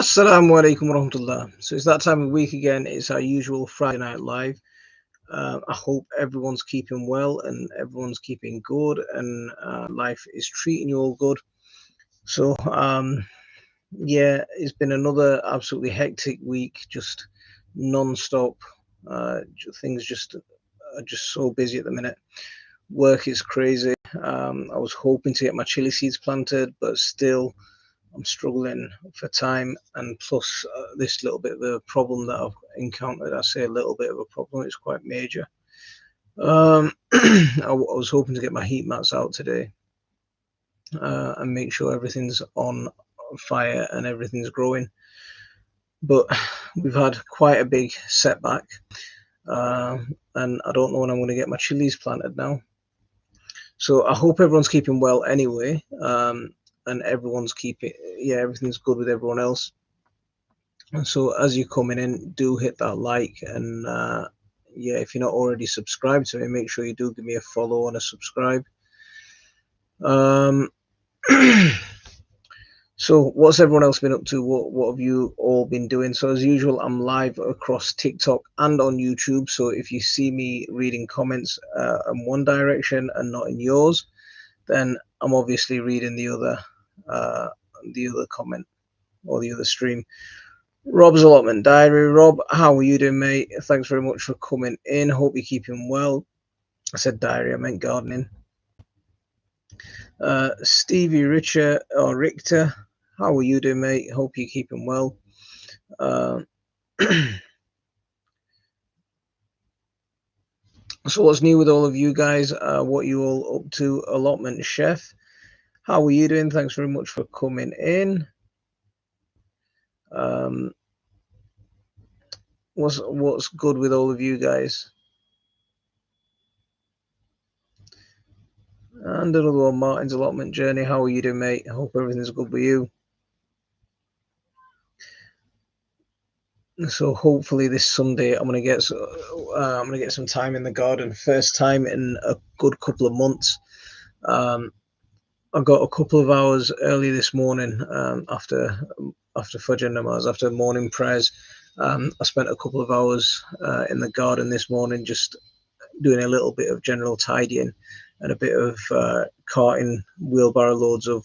Assalamu alaikum warahmatullah. So it's that time of week again. It's our usual Friday night live. I hope everyone's keeping well and everyone's keeping good and life is treating you all good. So yeah, it's been another absolutely hectic week, just non-stop. Things just are just so busy at the minute. Work is crazy. I was hoping to get my chili seeds planted, but still I'm struggling for time, and plus this little bit of a problem that I've encountered. I say a little bit of a problem; it's quite major. I was hoping to get my heat mats out today and make sure everything's on fire and everything's growing. But we've had quite a big setback, and I don't know when I'm going to get my chilies planted now. So I hope everyone's keeping well anyway, and everyone's keeping everything's good with everyone else. And so as you're coming in, do hit that like, and if you're not already subscribed to me, make sure you do give me a follow and a subscribe. So what's everyone else been up to? What have you all been doing? So as usual, I'm live across TikTok and on YouTube. So if you see me reading comments in one direction and not in yours, then I'm obviously reading the other comment or the other stream. Rob's allotment diary. Rob, how are you doing, mate? Thanks very much for coming in. Hope you're keeping well. I said diary, I meant gardening. Stevie Richter, how are you doing, mate? Hope you're keeping well. So what's new with all of you guys? What are you all up to? Allotment chef, how are you doing? Thanks very much for coming in. What's good with all of you guys? And another one, Martin's allotment journey. How are you doing, mate? I hope everything's good with you. So hopefully this Sunday I'm gonna get some time in the garden. First time in a good couple of months. I got a couple of hours early this morning after Fajr Namaz, after morning prayers. I spent a couple of hours in the garden this morning, just doing a little bit of general tidying and a bit of carting wheelbarrow loads of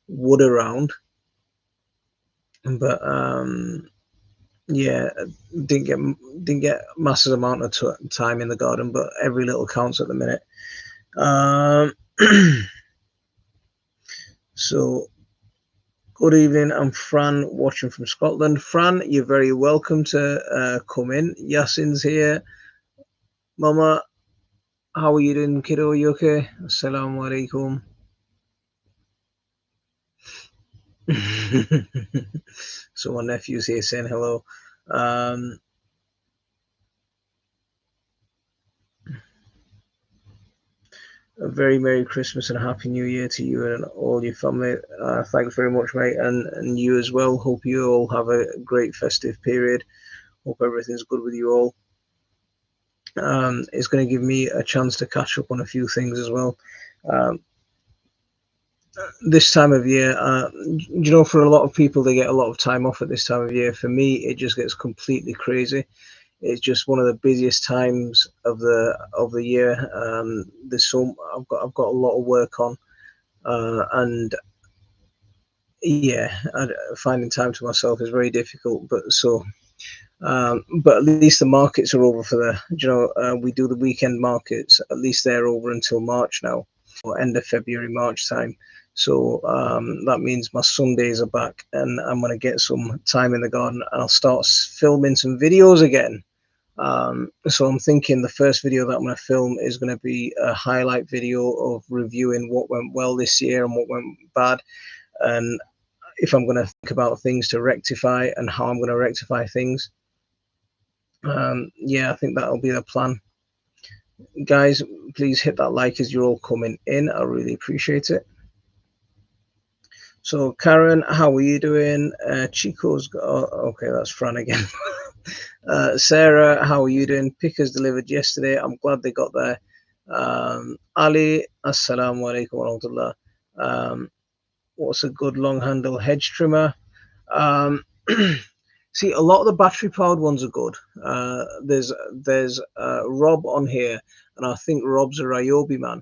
wood around. But didn't get massive amount of time in the garden, but every little counts at the minute. So good evening, I'm Fran, watching from Scotland. Fran, you're very welcome to come in. Yasin's here. Mama, how are you doing, kiddo? Are you okay? Assalamu alaikum. So my nephew's here saying hello. A very Merry Christmas and a Happy New Year to you and all your family. Thanks very much, mate, and you as well. Hope you all have a great festive period. Hope everything's good with you all. It's going to give me a chance to catch up on a few things as well. This time of year, for a lot of people, they get a lot of time off at this time of year. For me, it just gets completely crazy. It's just one of the busiest times of the year. I've got a lot of work on, and finding time to myself is very difficult. But at least the markets are over for we do the weekend markets. At least they're over until March now, or end of February, March time. So that means my Sundays are back, and I'm going to get some time in the garden, and I'll start filming some videos again. So I'm thinking the first video that I'm going to film is going to be a highlight video of reviewing what went well this year and what went bad, and if I'm going to think about things to rectify and how I'm going to rectify things. I think that'll be the plan. Guys, please hit that like as you're all coming in. I really appreciate it. So Karen, how are you doing? Chico's okay, that's Fran again. Sarah, how are you doing? Pickers delivered yesterday. I'm glad they got there. Ali, assalamu alaikum wa rahmatullah. What's a good long handle hedge trimmer? See, a lot of the battery powered ones are good. There's Rob on here, and I think Rob's a Ryobi man,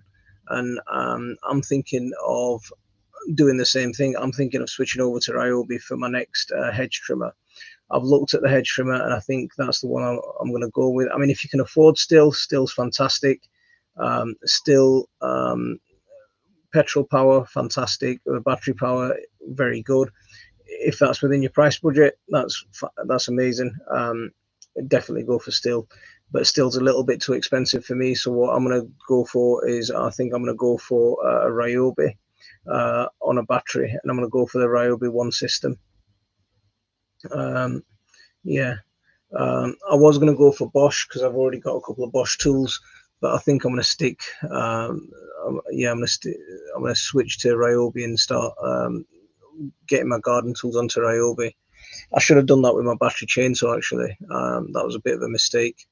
and I'm thinking of doing the same thing. I'm thinking of switching over to Ryobi for my next hedge trimmer. I've looked at the hedge trimmer, and I think that's the one I'm going to go with. I mean, if you can afford Still's fantastic. Still, petrol power, fantastic. Battery power, very good. If that's within your price budget, that's amazing. Definitely go for Still, but Still's a little bit too expensive for me. So what I'm going to go for is, I think I'm going to go for a Ryobi on a battery, and I'm going to go for the Ryobi One system. Yeah. I was going to go for Bosch because I've already got a couple of Bosch tools, but I think I'm going to stick. Yeah, I'm going to switch to Ryobi and start getting my garden tools onto Ryobi. I should have done that with my battery chainsaw, actually. That was a bit of a mistake.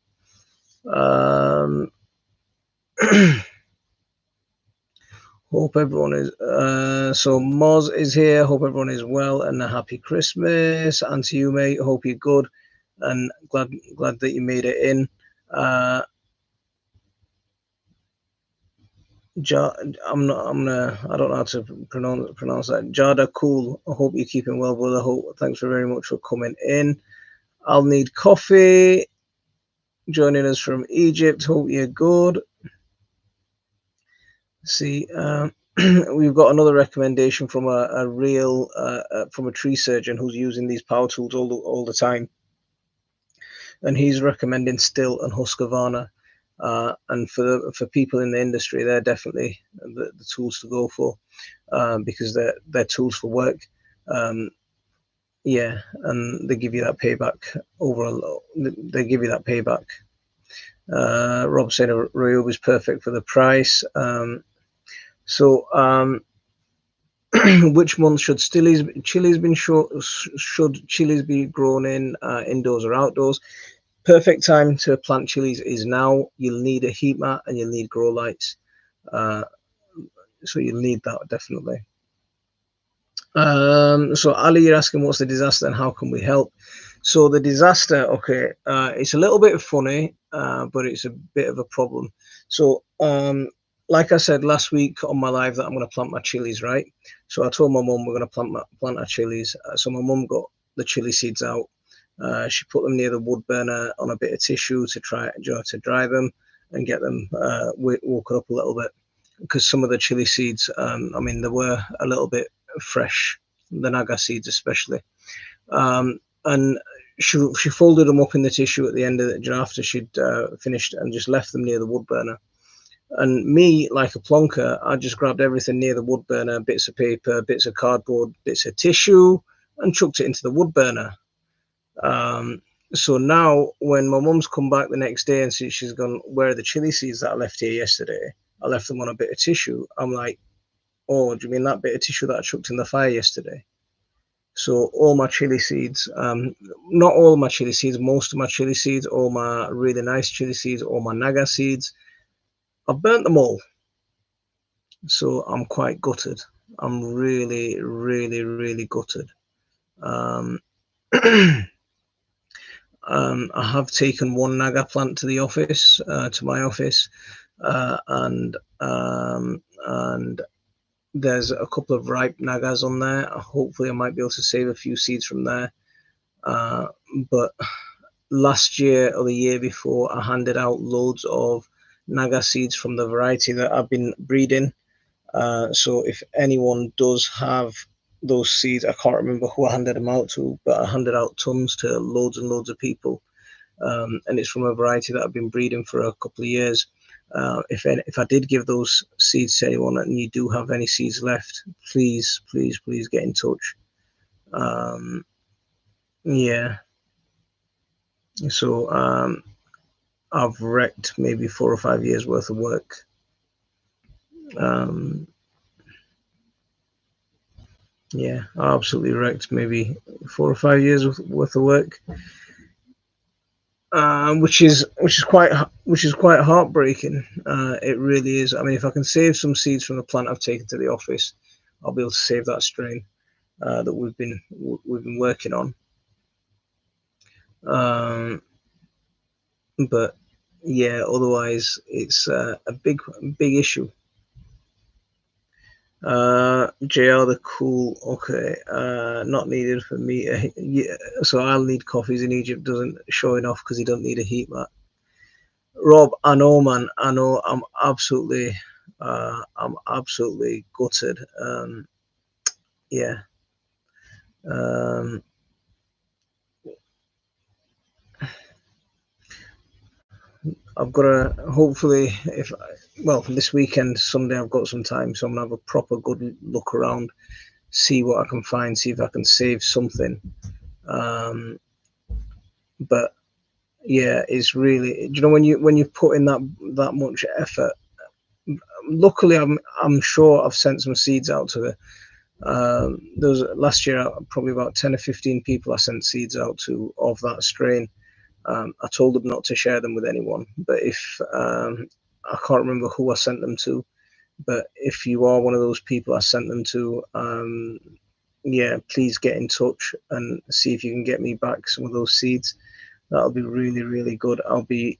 Hope everyone is so Moz is here. Hope everyone is well and a happy Christmas. And to you, mate. Hope you're good and glad that you made it in. I don't know how to pronounce that. Jada Cool. I hope you're keeping well, brother. Thanks very much for coming in. I'll need coffee. Joining us from Egypt. Hope you're good. See, we've got another recommendation from a real from a tree surgeon who's using these power tools all the time, and he's recommending Still and Husqvarna. And for people in the industry, they're definitely the tools to go for, because they're tools for work. Yeah, and they give you that payback they give you that payback. Rob said Ryobi was perfect for the price. So which month should chilies be grown in, indoors or outdoors? Perfect time to plant chilies is now. You'll need a heat mat and you'll need grow lights. So you'll need that definitely. So Ali, you're asking what's the disaster and how can we help? So the disaster, okay, it's a little bit funny, but it's a bit of a problem. So like I said last week on my live that I'm going to plant my chilies, right? So I told my mum we're going to plant our chilies. So my mum got the chili seeds out. She put them near the wood burner on a bit of tissue to dry them and get them woken up a little bit, because some of the chili seeds, I mean, they were a little bit fresh, the naga seeds especially. And she folded them up in the tissue at the end of it after she'd finished, and just left them near the wood burner. And me, like a plonker, I just grabbed everything near the wood burner, bits of paper, bits of cardboard, bits of tissue, and chucked it into the wood burner. So now when my mum's come back the next day and she's gone, where are the chili seeds that I left here yesterday? I left them on a bit of tissue. I'm like, oh, do you mean that bit of tissue that I chucked in the fire yesterday? So all my chili seeds, not all my chili seeds, most of my chili seeds, all my really nice chili seeds, all my naga seeds, I burnt them all. So I'm quite gutted. I'm really, really, really gutted. I have taken one naga plant to the office, to my office, and there's a couple of ripe nagas on there. Hopefully I might be able to save a few seeds from there. But last year or the year before, I handed out loads of naga seeds from the variety that I've been breeding. So if anyone does have those seeds, I can't remember who I handed them out to, but I handed out tons to loads and loads of people. And it's from a variety that I've been breeding for a couple of years. If I did give those seeds to anyone and you do have any seeds left, please get in touch. Yeah. So I've wrecked maybe 4 or 5 years worth of work. Yeah, I absolutely wrecked maybe 4 or 5 years worth of work, which is quite heartbreaking. It really is. I mean, if I can save some seeds from the plant I've taken to the office, I'll be able to save that strain that we've been working on. Um, but yeah, otherwise it's a big issue. JR the cool. Okay. Not needed for me. Yeah, so I'll need coffees in Egypt. Doesn't showing off because he don't need a heat mat. Rob, I know, man. I know. I'm absolutely gutted. Yeah. Um, I've got to hopefully if well this weekend Sunday I've got some time, so I'm gonna have a proper good look around, see what I can find, see if I can save something. Um, but yeah, it's really, you know, when you put in that much effort. Luckily, I'm sure I've sent some seeds out to the. There was last year probably about 10 or 15 people I sent seeds out to of that strain. I told them not to share them with anyone, but if I can't remember who I sent them to, but if you are one of those people I sent them to, yeah, please get in touch and see if you can get me back some of those seeds. That'll be really, really good. I'll be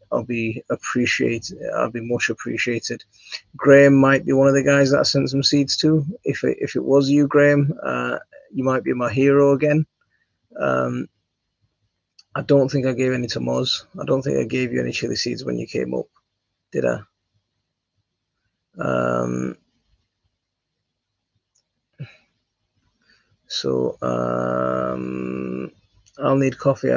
appreciated. I'll be much appreciated. Graham might be one of the guys that I sent some seeds to. If it was you, Graham, you might be my hero again. Um, I don't think I gave any to Moz. I don't think I gave you any chili seeds when you came up, did I? Um, so I'll need coffee.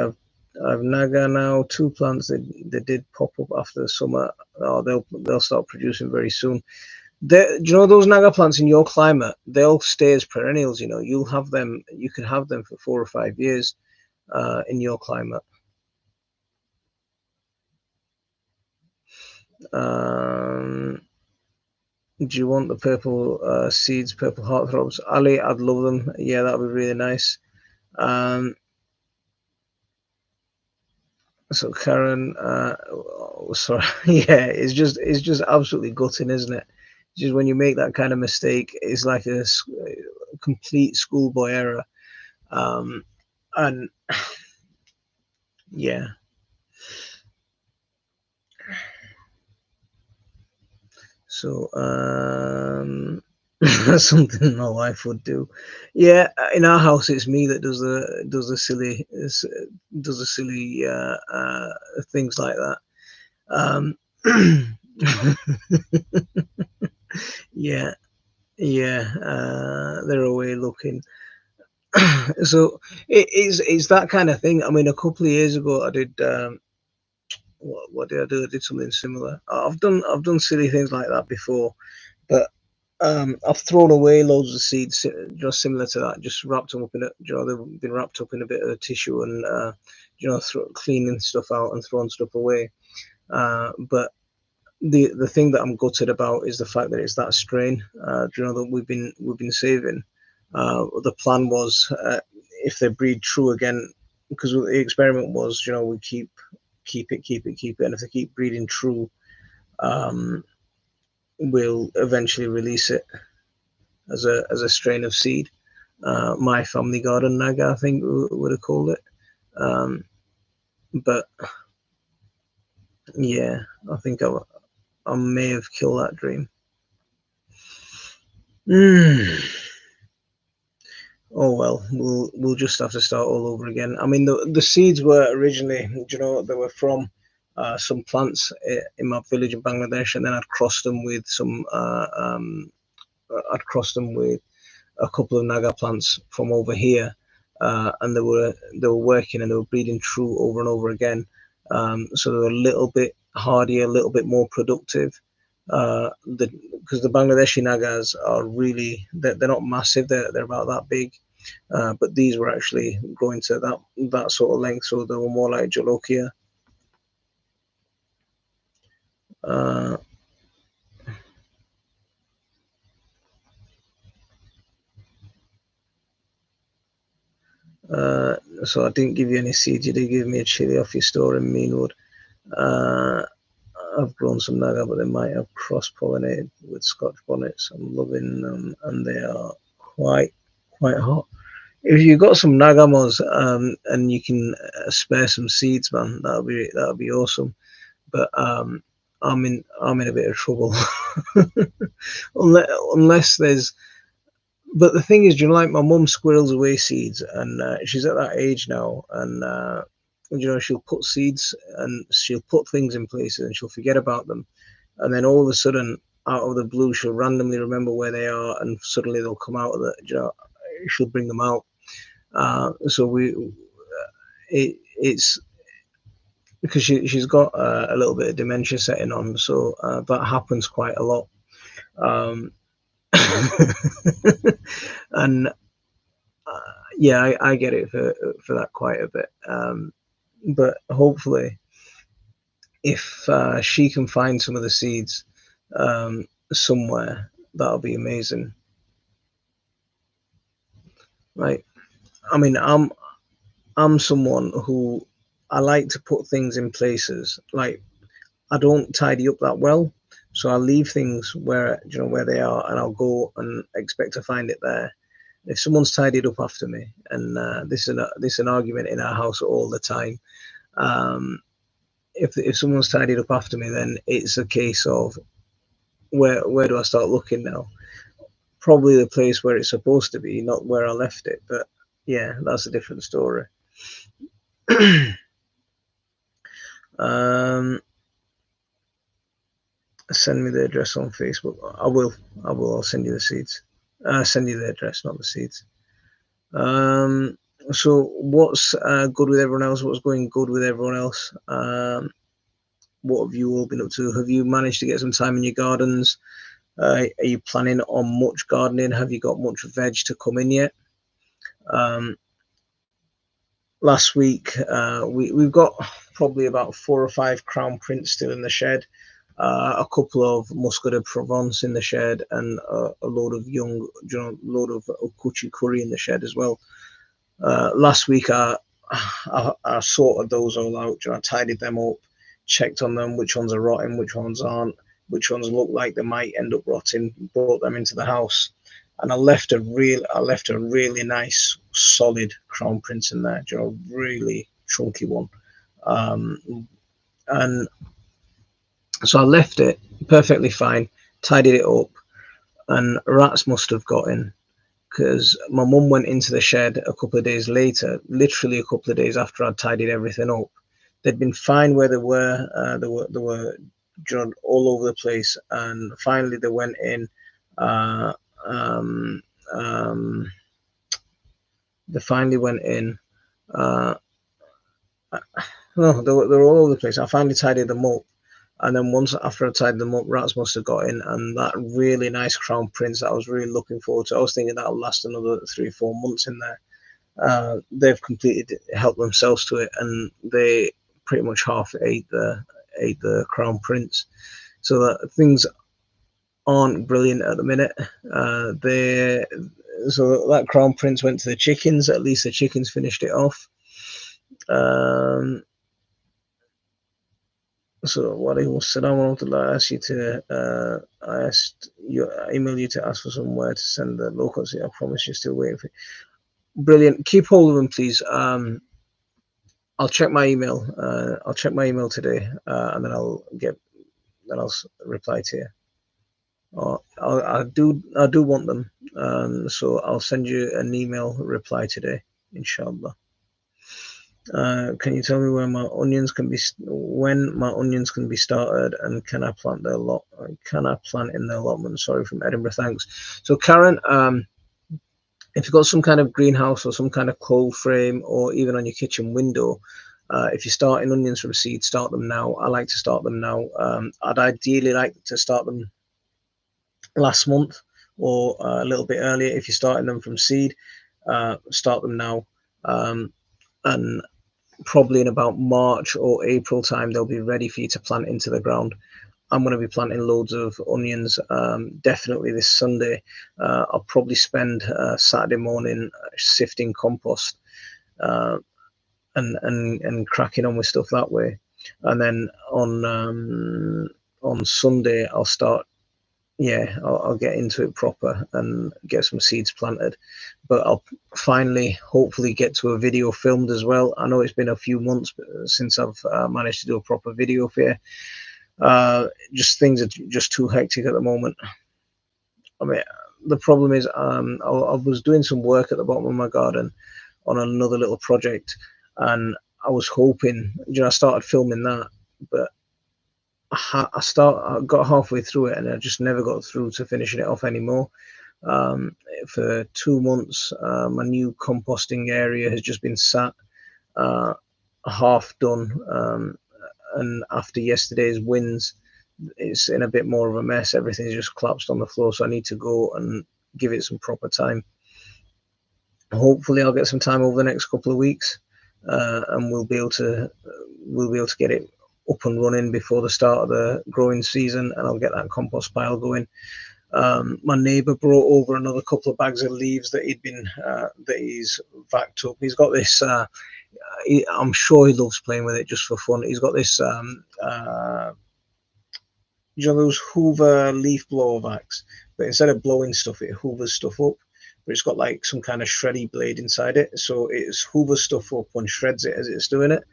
I've Naga now. Two plants that did pop up after the summer. Oh, they'll start producing very soon. Do you know those Naga plants in your climate? They'll stay as perennials. You know, you'll have them. You can have them for 4 or 5 years in your climate. Um, do you want the purple seeds, purple heartthrobs? Ali, I'd love them. Yeah, that'd be really nice. Um, so Karen, sorry, yeah, it's just absolutely gutting, isn't it? Just when you make that kind of mistake, it's like a complete schoolboy error. Um, and yeah, so something my wife would do. Yeah, in our house, it's me that does the silly does the silly things like that. Um, yeah, yeah, they're away looking. So it's that kind of thing. I mean, a couple of years ago, I did. What did I do? I did something similar. I've done silly things like that before, but I've thrown away loads of seeds just similar to that. Just wrapped them up in they've been wrapped up in a bit of tissue and cleaning stuff out and throwing stuff away. But the thing that I'm gutted about is the fact that it's that strain. That we've been saving. The plan was if they breed true again, because the experiment was we keep it, and if they keep breeding true, um, we'll eventually release it as a strain of seed. My family garden naga, I think we would have called it. Um, but yeah, I think I may have killed that dream. Mm. Oh well, we'll just have to start all over again. I mean, the seeds were originally, they were from some plants in my village in Bangladesh, and then I'd crossed them with a couple of naga plants from over here, and they were working and they were breeding true over and over again. So they were a little bit hardier, a little bit more productive. Because the Bangladeshi nagas are really they're not massive. They're about that big. But these were actually growing to that sort of length, so they were more like Jolokia. Uh, so I didn't give you any seeds. You did give me a chili off your store in Meanwood. Uh, I've grown some naga, but they might have cross-pollinated with Scotch bonnets. I'm loving them, and they are quite hot. if you got some nagamos, and you can spare some seeds, man, that'll be awesome. But I'm in a bit of trouble. Unless there's, but the thing is, you know, like my mum squirrels away seeds, and she's at that age now, and you know, she'll put seeds and she'll put things in places, and she'll forget about them, and then all of a sudden, out of the blue, she'll randomly remember where they are, and suddenly they'll come out of the, you know, she'll bring them out. So it's because she's got a little bit of dementia setting on, so that happens quite a lot. Um, and yeah, I get it for that quite a bit. But hopefully, if she can find some of the seeds somewhere, that'll be amazing. Like, I mean, I'm someone who I like to put things in places. Like, I don't tidy up that well, so I leave things where, you know, where they are, and I'll go and expect to find it there. If someone's tidied up after me, and this is an argument in our house all the time. Um, if someone's tidied up after me, then it's a case of where do I start looking now? Probably the place where it's supposed to be, not where I left it. But yeah, that's a different story. um, Send me the address on Facebook. I will. I will. I'll send you the seeds. Send you the address, not the seeds. Um, so what's good with everyone else? What's going good with everyone else? What have you all been up to? Have you managed to get some time in your gardens? Are you planning on much gardening? Have you got much veg to come in yet? Um, Last week, we've got probably about 4 or 5 crown prints still in the shed, a couple of Muscat de Provence in the shed, and a load of young, you know, load of Kuchi curry in the shed as well. Last week, I sorted those all out. You know, I tidied them up, checked on them, which ones are rotting, which ones aren't, which ones look like they might end up rotting. Brought them into the house, and I left a really nice, solid crown prince in there. You know, really chunky one. And so I left it perfectly fine, tidied it up, and rats must have got in because my mum went into the shed a couple of days later, literally a couple of days after I'd tidied everything up. They'd been fine where they were. They were all over the place, and finally they went in. Uh, um, um, they finally went in. Uh, no, they were all over the place. I finally tidied them up. And then once after I tied them up, rats must have got in, and that really nice crown prince that I was really looking forward to. I was thinking that'll last another 3 or 4 months in there. They've completely helped themselves to it, and they pretty much half ate the crown prince. So that things aren't brilliant at the minute. They So that crown prince went to the chickens. At least the chickens finished it off. So what I was said, I wanted to ask you to, I emailed you to ask for somewhere to send the locals. I promise you're still waiting for. Brilliant. Keep hold of them, please. I'll check my email. I'll check my email today, and then I'll reply to you. I do want them. So I'll send you an email reply today, inshallah. Can you tell me when my onions can be started, and can I plant their lot? Can I plant in their allotment? Sorry, from Edinburgh. Thanks. So Karen, if you've got some kind of greenhouse or some kind of cold frame, or even on your kitchen window, if you're starting onions from seed, start them now. I like to start them now. I'd ideally like to start them last month or a little bit earlier. If you're starting them from seed, start them now. And probably in about March or April time, they'll be ready for you to plant into the ground. I'm going to be planting loads of onions definitely this Sunday. I'll probably spend Saturday morning sifting compost and cracking on with stuff that way. And then on Sunday, I'll start yeah, I'll get into it proper and get some seeds planted. But I'll finally, hopefully, get to a video filmed as well. I know it's been a few months since I've managed to do a proper video for you. Just things are just too hectic at the moment. I mean, the problem is, I was doing some work at the bottom of my garden on another little project, and I was hoping, I started filming that, but I got halfway through it, and I just never got through to finishing it off anymore. Um, for 2 months, my new composting area has just been sat, uh, half done, and after yesterday's winds, it's in a bit more of a mess. Everything's just collapsed on the floor, so I need to go and give it some proper time. Hopefully, I'll get some time over the next couple of weeks, and we'll be able to get it up and running before the start of the growing season, and I'll get that compost pile going. My neighbour brought over another couple of bags of leaves that he's vacked up. He's got this. I'm sure he loves playing with it just for fun. He's got this. Those Hoover leaf blower vacs, but instead of blowing stuff, it hoovers stuff up. But it's got like some kind of shreddy blade inside it, so it hoovers stuff up and shreds it as it's doing it.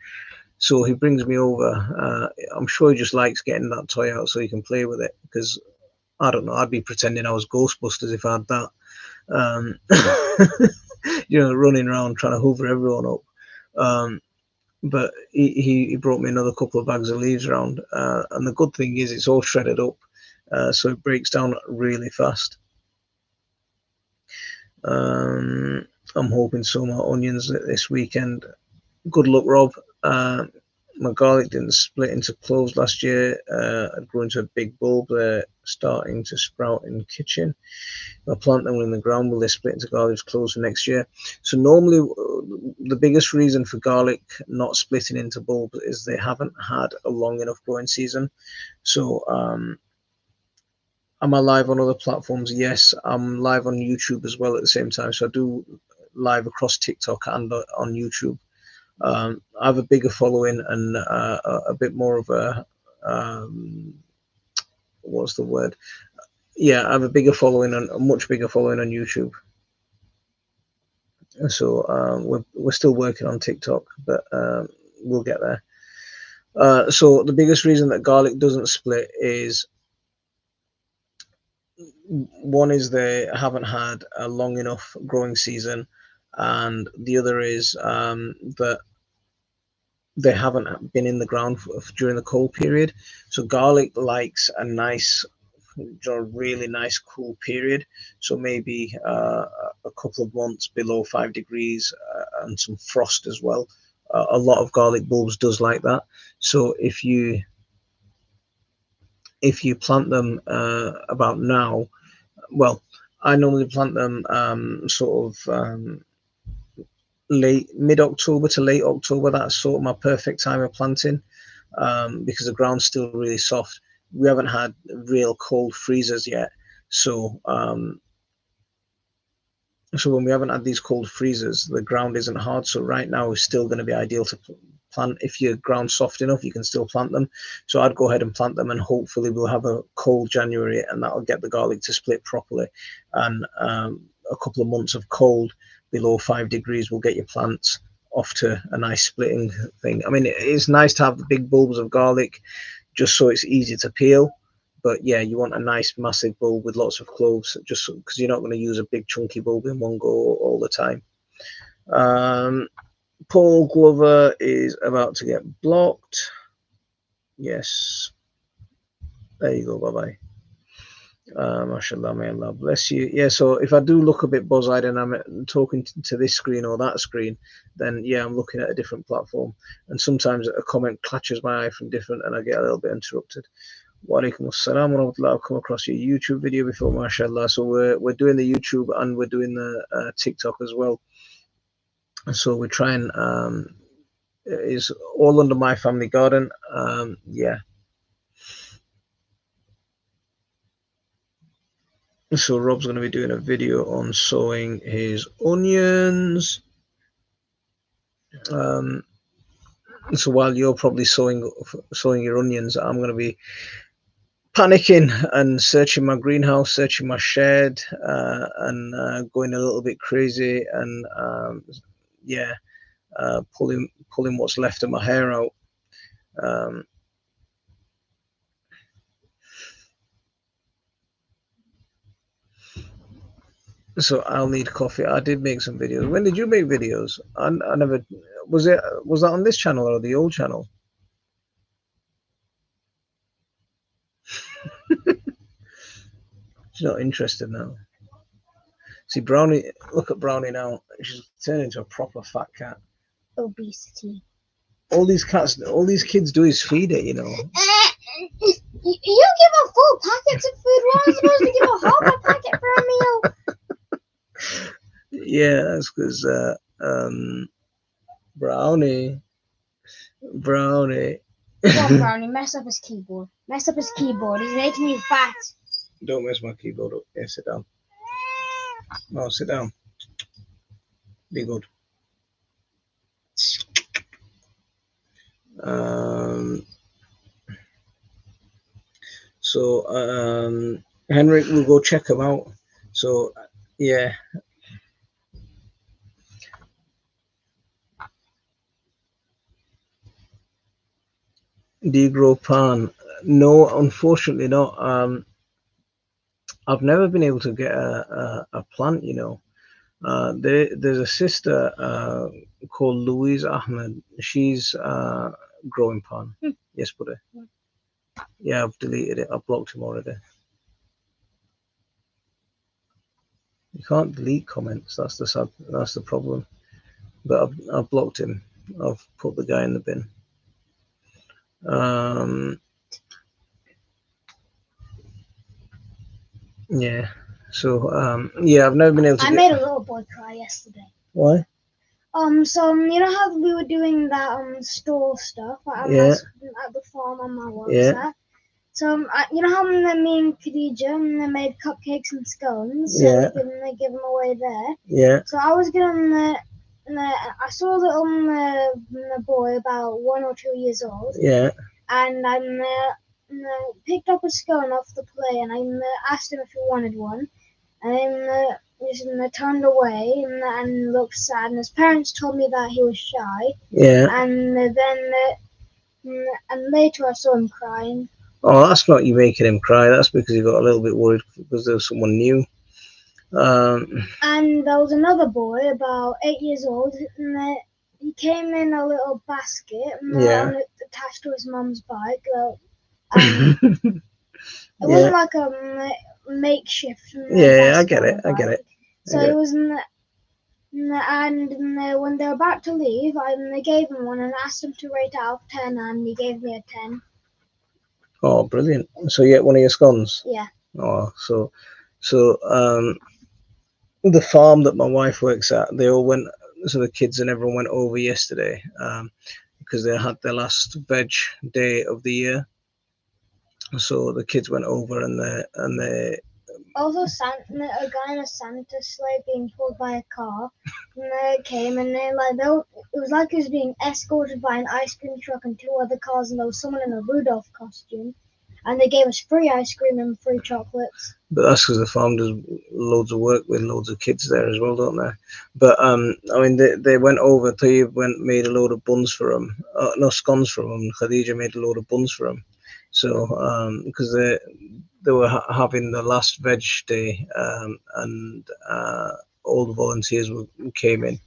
So he brings me over. I'm sure he just likes getting that toy out so he can play with it, because I don't know, I'd be pretending I was Ghostbusters if I had that. Um, running around trying to hoover everyone up. But he brought me another couple of bags of leaves around, and the good thing is it's all shredded up, so it breaks down really fast. I'm hoping some more onions this weekend. Good luck, Rob. My garlic didn't split into cloves last year. It grew into a big bulb. They're starting to sprout in the kitchen. I plant them in the ground. Will they split into garlic cloves for next year? So normally, the biggest reason for garlic not splitting into bulbs is they haven't had a long enough growing season. So, am I live on other platforms? Yes, I'm live on YouTube as well at the same time. So I do live across TikTok and on YouTube. I have a bigger following and a bit more of a what's the word? Yeah, I have a bigger following and a much bigger following on YouTube. So we're still working on TikTok, but we'll get there. So the biggest reason that garlic doesn't split is, one is they haven't had a long enough growing season, and the other is that they haven't been in the ground during the cold period. So garlic likes a nice, really nice cool period. So maybe a couple of months below 5 degrees, and some frost as well. A lot of garlic bulbs does like that. So if you plant them about now, well, I normally plant them sort of late mid-October to late October. That's sort of my perfect time of planting, because the ground's still really soft. We haven't had real cold freezers yet, so when we haven't had these cold freezers, the ground isn't hard. So right now is still going to be ideal to plant. If your ground's soft enough, you can still plant them. So I'd go ahead and plant them, and hopefully we'll have a cold January, and that'll get the garlic to split properly. And a couple of months of cold below 5 degrees will get your plants off to a nice splitting thing. I mean, it's nice to have the big bulbs of garlic just so it's easy to peel. But yeah, you want a nice massive bulb with lots of cloves, just because you're not going to use a big chunky bulb in one go all the time. Paul Glover is about to get blocked. Yes. There you go. Bye-bye. Mashallah, may Allah bless you. Yeah, so if I do look a bit buzz-eyed and I'm talking to this screen or that screen, then yeah, I'm looking at a different platform. And sometimes a comment catches my eye from different, and I get a little bit interrupted. Walaikum assalam wa rahmatullah. I've come across your YouTube video before, mashallah. So we're doing the YouTube and we're doing the TikTok as well. So we're trying. It's all under my family garden. Yeah. So Rob's going to be doing a video on sowing his onions. So while you're probably sowing your onions, I'm going to be panicking and searching my greenhouse, searching my shed, and going a little bit crazy, and yeah, pulling what's left of my hair out. Um, so I'll need coffee. I did make some videos. When did you make videos? I never was it. Was that on this channel or the old channel? She's not interested now. See, Brownie, look at Brownie now. She's turned into a proper fat cat. Obesity. All these kids do is feed it, you know. You give a full packet of food. Why am I supposed to give a half a packet for a meal? Yeah, that's because Brownie. Come on, Brownie, mess up his keyboard. Mess up his keyboard. He's making you fat. Don't mess my keyboard up. Yeah, sit down. No, sit down. Be good. So Henrik will go check him out. So yeah. Do you grow pan? No, unfortunately not. I've never been able to get a plant, you know. There's a sister called Louise Ahmed. She's growing pan. Yes, buddy. Yeah, I've deleted it. I've blocked him already. You can't delete comments. That's the problem. But I've blocked him. I've put the guy in the bin. Yeah. So yeah, I've never been able to. I made a little boy cry yesterday. Why? So you know how we were doing that store stuff at the farm on my work at? So you know how me and Khadija made cupcakes and scones, so we give them away there. Yeah. So I was gonna. I saw a little boy about 1 or 2 years old. Yeah. And I picked up a scone off the plate, and I asked him if he wanted one. And then just turned away and looked sad. And his parents told me that he was shy. Yeah. And then and later I saw him crying. Oh, that's not you making him cry. That's because he got a little bit worried because there was someone new. And there was another boy about 8 years old. And he came in a little basket attached to his mum's bike. It wasn't like a makeshift. Yeah, I get it. So it was, and when they were about to leave, I gave him one and asked him to rate out of 10, and he gave me a 10. Oh, brilliant! So you get one of your scones? Yeah. Oh, so the farm that my wife works at, they all went. So the kids and everyone went over yesterday because they had their last veg day of the year. So the kids went over and they also a guy in a Santa sleigh being pulled by a car, and they came and it was like he was being escorted by an ice cream truck and 2 other cars, and there was someone in a Rudolph costume, and they gave us free ice cream and free chocolates. But that's because the farm does loads of work with loads of kids there as well, don't they? But I mean, they went over. Tayyib made a load of buns for them. No, scones for them. Khadija made a load of buns for them. So because they were having the last veg day, and all the volunteers came in.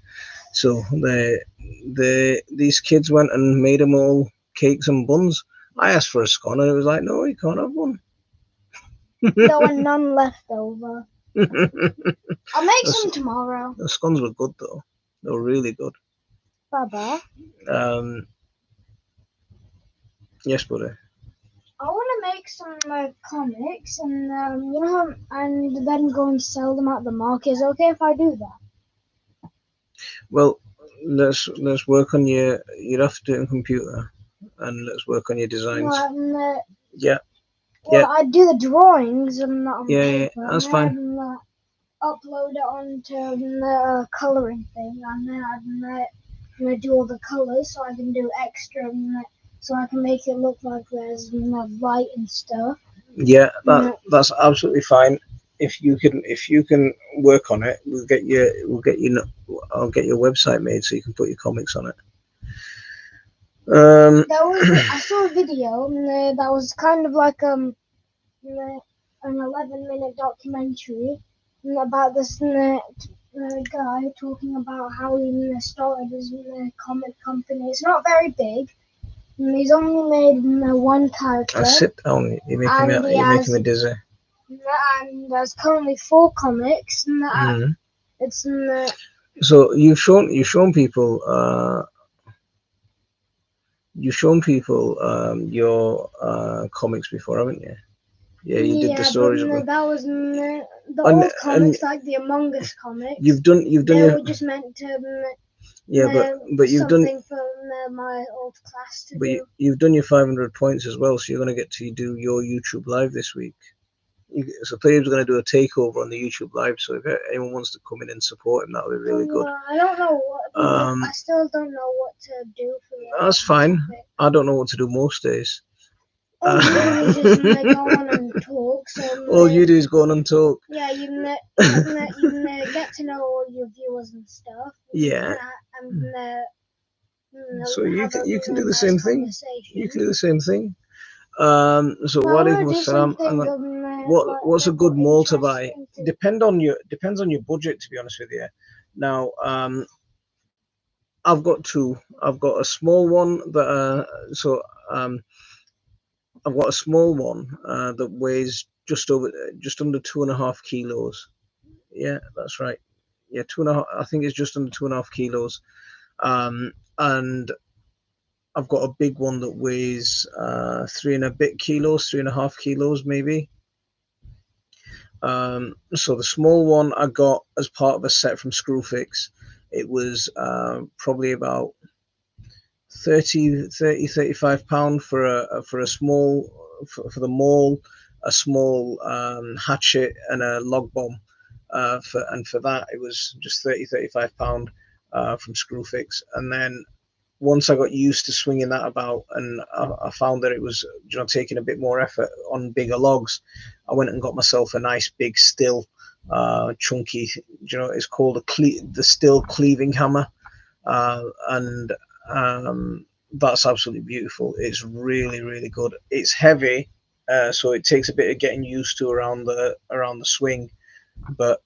So these kids went and made them all cakes and buns. I asked for a scone, and it was like, no, you can't have one. There were none left over. I'll make some tomorrow. The scones were good though. They were really good. Baba. Yes, buddy. I want to make some comics and and then go and sell them at the market. Is it okay if I do that? Well, let's work on your. You'd have to do it on computer, and let's work on your designs. Yeah. Well, I do the drawings and on paper. Yeah, that's fine. And upload it onto the coloring thing, and then I'm gonna do all the colors, so I can do extra, so I can make it look like there's light and stuff. Yeah, Mm, that's absolutely fine. If you can work on it, we'll get you. I'll get your website made so you can put your comics on it. There was I saw a video that was kind of like an 11-minute documentary about this guy talking about how he started his comic company. It's not very big. He's only made one I character, sit down. and You're making me dizzy. there's currently 4 comics. Mm. It's So you've shown people your comics before, haven't you? Yeah, you did the yeah, but stories of them, that was the and old comics, like the Among Us comics. you've done They your were just meant to yeah, but you've done something for my old class to but do. you've done your 500 points as well, so you're going to get to do your YouTube live this week. So players are going to do a takeover on the YouTube live. So if anyone wants to come in and support him, that would be really good. I don't know what. I Um, still don't know what to do for that's the fine. topic. I don't know what to do most days. All you do is just go on and talk. So All you do is go on and talk. yeah, you get to know all your viewers and stuff. Yeah. And So have you can a do the nice same thing. You conversation. can do the same thing. So Well, I want walaikum to do assalam. something What's a good more mall to buy? interesting to. Depends on your budget, to be honest with you. Now, I've got two. I've got a small one that um I've got a small one that weighs just under 2.5 kilos. Yeah, that's right. Yeah, two and a half. I think it's just under 2.5 kilos. And I've got a big one that weighs 3 and a bit kilos, 3.5 kilos maybe. So the small one I got as part of a set from Screwfix. It was probably about 35 pound for a small for the maul, a small hatchet and a log bomb. For that it was just 35 pound from Screwfix. And then once I got used to swinging that about, and I found that it was, taking a bit more effort on bigger logs, I went and got myself a nice big still, chunky. It's called the still cleaving hammer, and that's absolutely beautiful. It's really really good. It's heavy, so it takes a bit of getting used to around the swing, but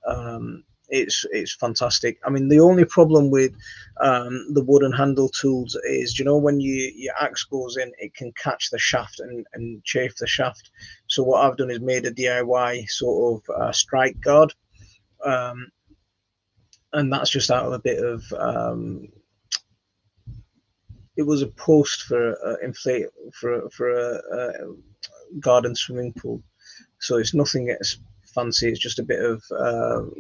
it's fantastic. I mean, the only problem with the wooden handle tools is, when your axe goes in, it can catch the shaft and chafe the shaft. So what I've done is made a DIY sort of strike guard, um, and that's just out of a bit of it was a post for inflate for a garden swimming pool. So it's nothing fancy. It's just a bit of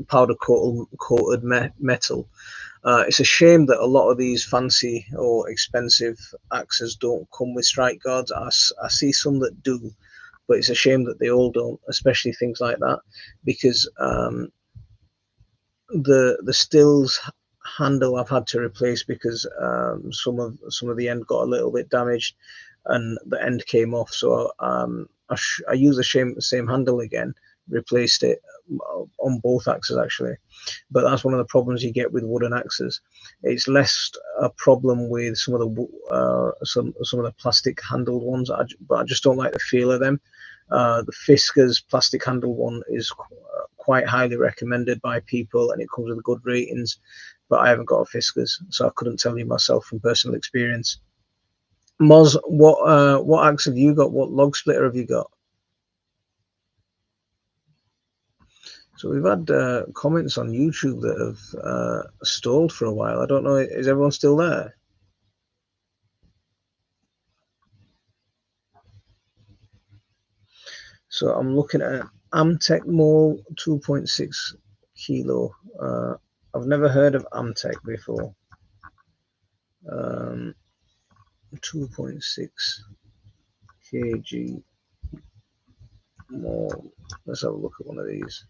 powder coated metal. It's a shame that a lot of these fancy or expensive axes don't come with strike guards. I see some that do, but it's a shame that they all don't, especially things like that, because the stills handle I've had to replace because some of the end got a little bit damaged and the end came off. So I used the same handle again, replaced it on both axes actually. But that's one of the problems you get with wooden axes. It's less a problem with some of the some of the plastic handled ones, but I just don't like the feel of them. The Fiskars plastic handled one is quite highly recommended by people, and it comes with good ratings. But I haven't got a Fiskars, so I couldn't tell you myself from personal experience. Moz, what axe have you got? What log splitter have you got? So we've had comments on YouTube that have stalled for a while. I don't know. Is everyone still there? So I'm looking at Amtech Mall 2.6 kilo. I've never heard of Amtech before. 2.6 kg Mall. Let's have a look at one of these.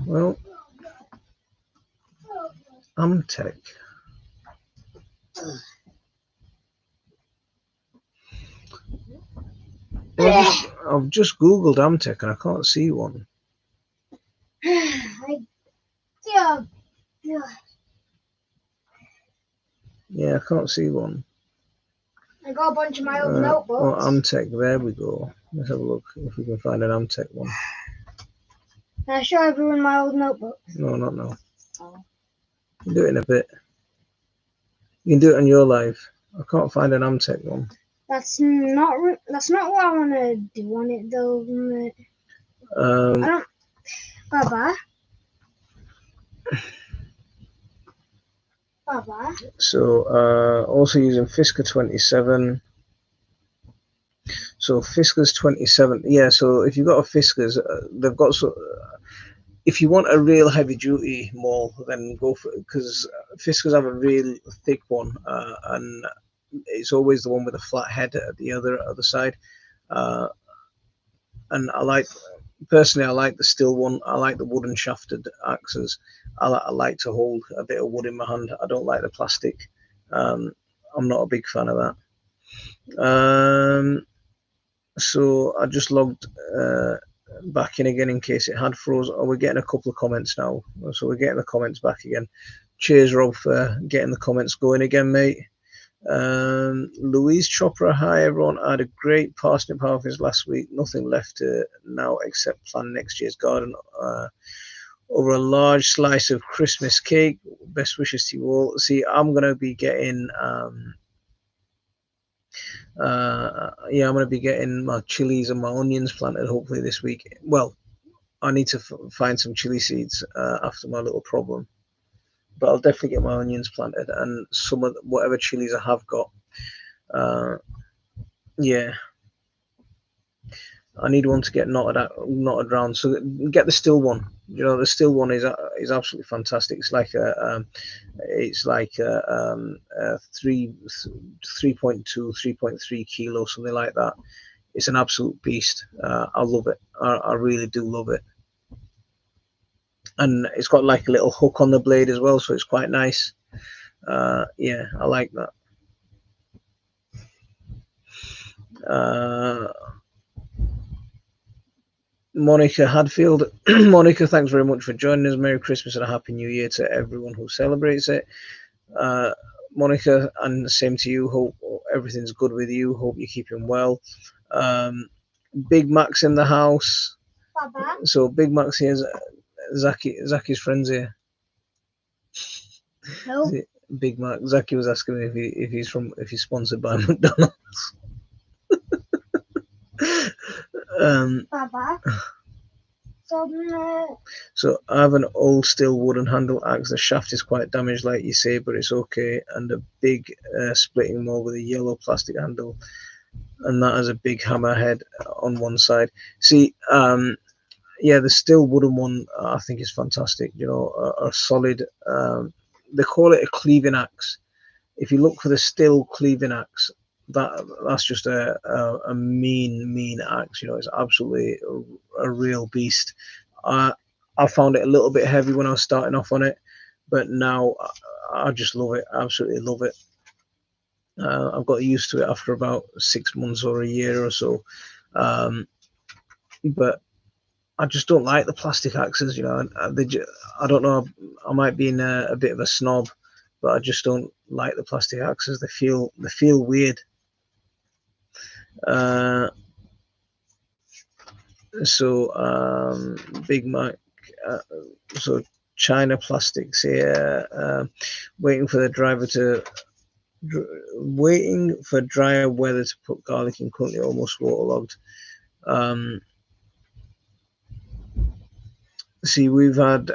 Well, Amtech. Well, I've just googled Amtech and I can't see one. Yeah, I can't see one. I got a bunch of my old notebooks. Oh, Amtech, there we go. Let's have a look if we can find an Amtech one. Can I show everyone my old notebook? No, not now. Oh. You can do it in a bit. You can do it on your live. I can't find an Amtech one. That's not what I want to do on it though. I don't. Baba. Baba. So also using Fisker 27. So Fisker's 27. Yeah. So if you've got a Fisker's, they've got if you want a real heavy duty maul, then go for it, because Fiskers have a real thick one, and it's always the one with a flat head at the other side. And personally, I like the steel one. I like the wooden shafted axes. I like to hold a bit of wood in my hand. I don't like the plastic. I'm not a big fan of that. So I just logged back in again in case it had froze. Oh, we're getting a couple of comments now, so we're getting the comments back again. Cheers, Rob, for getting the comments going again, mate. Louise Chopra, hi everyone. I had a great parsnip harvest last week. Nothing left now except plan next year's garden over a large slice of Christmas cake. Best wishes to you all. See, I'm gonna be getting I'm going to be getting my chilies and my onions planted hopefully this week. Well, I need to find some chili seeds after my little problem, but I'll definitely get my onions planted and some of whatever chilies I have got. Yeah, I need one to get knotted around. So get the still one. You know, the still one is absolutely fantastic. It's like a 3.2, 3.3 kilo, something like that. It's an absolute beast. I love it. I really do love it. And it's got like a little hook on the blade as well, so it's quite nice. Yeah, I like that. Monica Hadfield. Monica, thanks very much for joining us. Merry Christmas and a Happy New Year to everyone who celebrates it. Monica, and the same to you. Hope everything's good with you. Hope you're keeping well. Big Mac's in the house. Baba. So Big Mac's here. Zaki's friends here. No. Big Mac. Zaki was asking me if he's sponsored by McDonald's. Baba. So I have an old steel wooden handle axe. The shaft is quite damaged, like you say, but it's okay. And a big splitting maul with a yellow plastic handle, and that has a big hammer head on one side. See, yeah, the steel wooden one I think is fantastic. You know, a solid. They call it a cleaving axe. If you look for the steel cleaving axe, that's just a mean axe. You know, it's absolutely a real beast. I found it a little bit heavy when I was starting off on it, but now I just love it. Absolutely love it. I've got used to it after about 6 months or a year or so, but I just don't like the plastic axes. You know, I don't know. I might be in a bit of a snob, but I just don't like the plastic axes. They feel weird. So Big Mac. So China Plastics here. Waiting for drier weather to put garlic in. Currently almost waterlogged. See, we've had.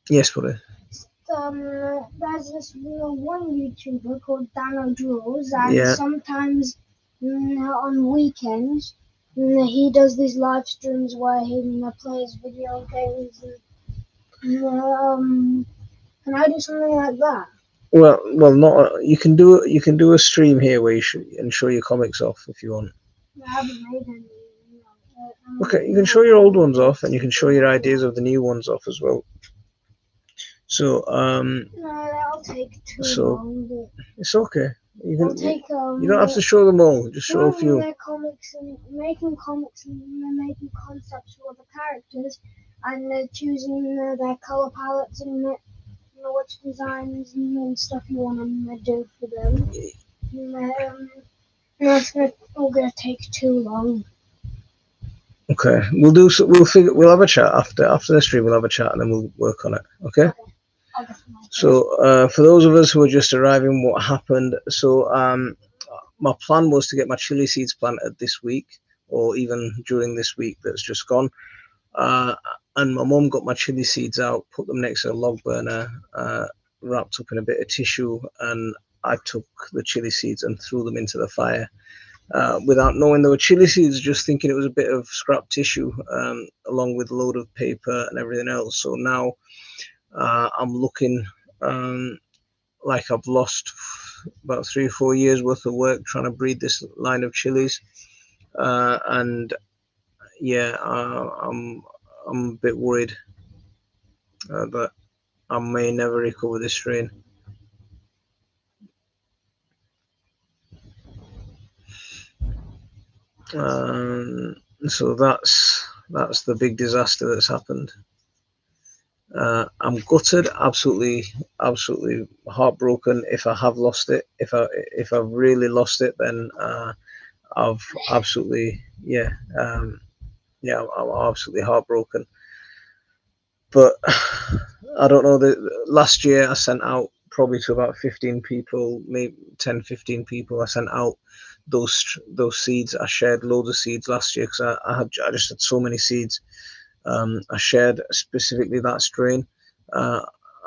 Yes, buddy. There's this one YouTuber called Dano Draws, and sometimes on weekends he does these live streams where he plays video games. And, can I do something like that? Well, not. You can do a stream here where you show your comics off if you want. I haven't made any. Okay, you can show your old ones off, and you can show your ideas of the new ones off as well. So No, that'll take too long. But it's okay. You it'll can. take You don't have to show them all. Just show a few. Their comics and making comics and then making concepts for the characters and choosing their color palettes and which designs and stuff you want to do for them. That's all gonna take too long. Okay, we'll do. So we'll figure. We'll have a chat after the stream. We'll have a chat and then we'll work on it. Okay. So for those of us who are just arriving, what happened? So my plan was to get my chili seeds planted this week, or even during this week that's just gone. And my mum got my chili seeds out, put them next to a log burner, wrapped up in a bit of tissue, and I took the chili seeds and threw them into the fire. Without knowing they were chili seeds, just thinking it was a bit of scrap tissue, along with a load of paper and everything else. So now I'm looking like I've lost about 3 or 4 years worth of work trying to breed this line of chilies, and yeah, I'm a bit worried that I may never recover this strain. So that's the big disaster that's happened. I'm gutted, absolutely heartbroken. If I have lost it, if I've really lost it, then I've absolutely I'm absolutely heartbroken. But I don't know. Last year I sent out probably to about 15 people, maybe 10, 15 people. I sent out those seeds. I shared loads of seeds last year because I just had so many seeds. I shared specifically that strain. I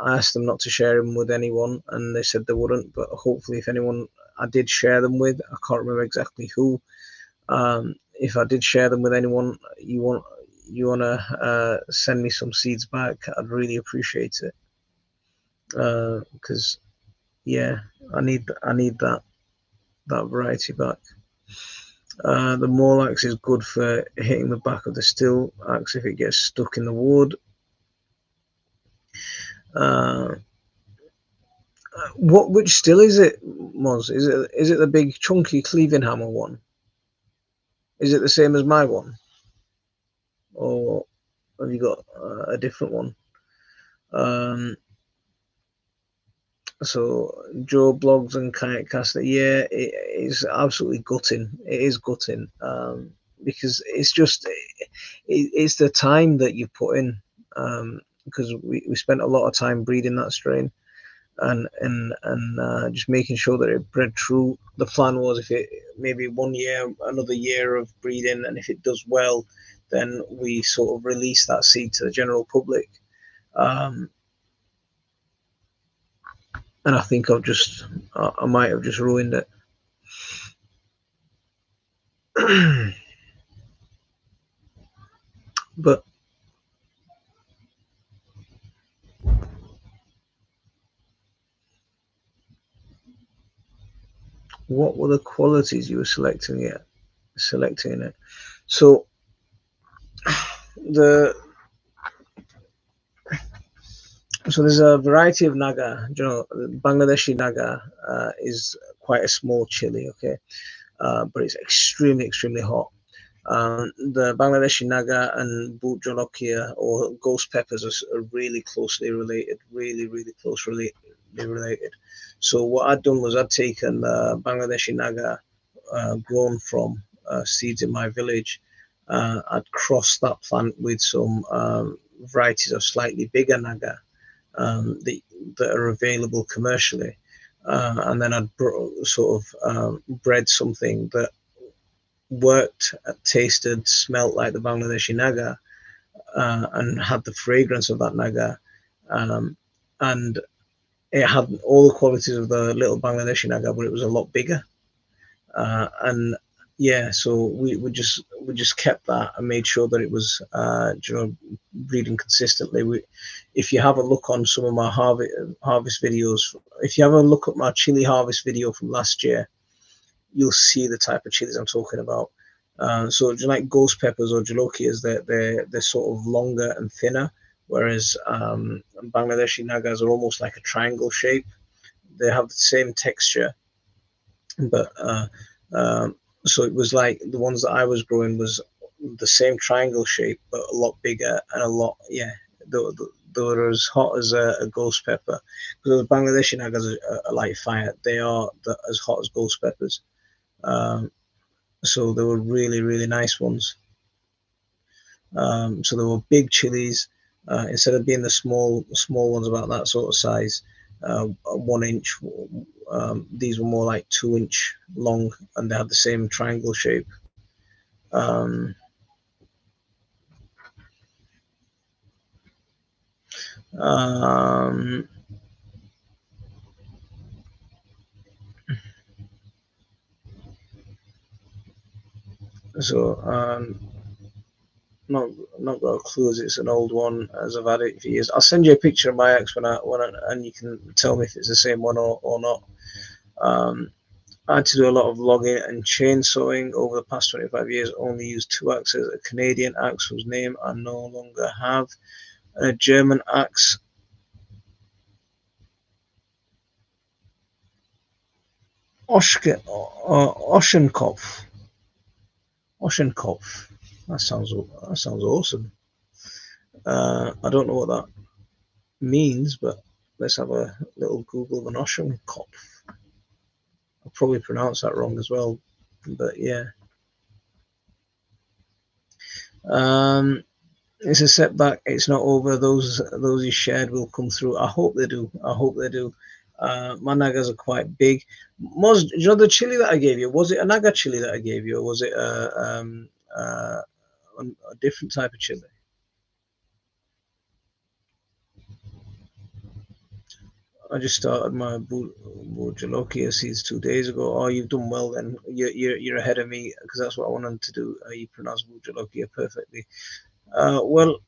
asked them not to share them with anyone, and they said they wouldn't. But hopefully, if anyone I did share them with, I can't remember exactly who. If I did share them with anyone, you want to send me some seeds back, I'd really appreciate it. Because I need that variety back. The Morlax is good for hitting the back of the still axe if it gets stuck in the wood. Which still is it, Moz? Is it the big chunky cleaving hammer one? Is it the same as my one, or have you got a different one? So Joe blogs and kayak caster, yeah, it is absolutely gutting. It is gutting, because it's just it's the time that you put in, because we spent a lot of time breeding that strain, and just making sure that it bred true. The plan was if it maybe 1 year, another year of breeding, and if it does well, then we sort of release that seed to the general public. And I think I might have just ruined it. But what were the qualities you were selecting it? So there's a variety of Naga. You know, Bangladeshi Naga is quite a small chili, okay, but it's extremely hot. The Bangladeshi Naga and Boot Jolokia or ghost peppers are really closely related, really closely related. So what I'd done was I'd taken the Bangladeshi Naga grown from seeds in my village. I'd crossed that plant with some varieties of slightly bigger Naga that are available commercially, and then I'd sort of bred something that worked, tasted, smelt like the Bangladeshi Naga, and had the fragrance of that Naga, and it had all the qualities of the little Bangladeshi Naga, but it was a lot bigger. And yeah, so we just kept that and made sure that it was breeding consistently. If you have a look on some of my harvest videos, if you have a look at my chili harvest video from last year, you'll see the type of chilies I'm talking about. So just like ghost peppers or jolokias, they're sort of longer and thinner, whereas Bangladeshi Nagas are almost like a triangle shape. They have the same texture, but so it was like the ones that I was growing was the same triangle shape, but a lot bigger and a lot, yeah. They were as hot as a ghost pepper. Because the Bangladeshi Nagas are like fire. They are as hot as ghost peppers. So they were really, really nice ones. So they were big chilies. Instead of being the small ones about that sort of size, 1 inch. These were more like 2 inch long, and they had the same triangle shape. Um, um, so not got a clue as it's an old one as I've had it for years. I'll send you a picture of my ex and you can tell me if it's the same one or not. I had to do a lot of logging and chainsawing over the past 25 years. Only used 2 axes: a Canadian axe whose name I no longer have, and a German axe. Oschenkopf. Oschenkopf. That sounds awesome. I don't know what that means, but let's have a little Google of an Oschenkopf. I'll probably pronounce that wrong as well, but yeah. It's a setback. It's not over. Those you shared will come through. I hope they do. I hope they do. My nagas are quite big. Moz, do you know the chili that I gave you? Was it a naga chili that I gave you, or was it a different type of chili? I just started my Bujalokia seeds 2 days ago. Oh, you've done well then. You're ahead of me because that's what I wanted to do. You pronounce Bujalokia perfectly. Well,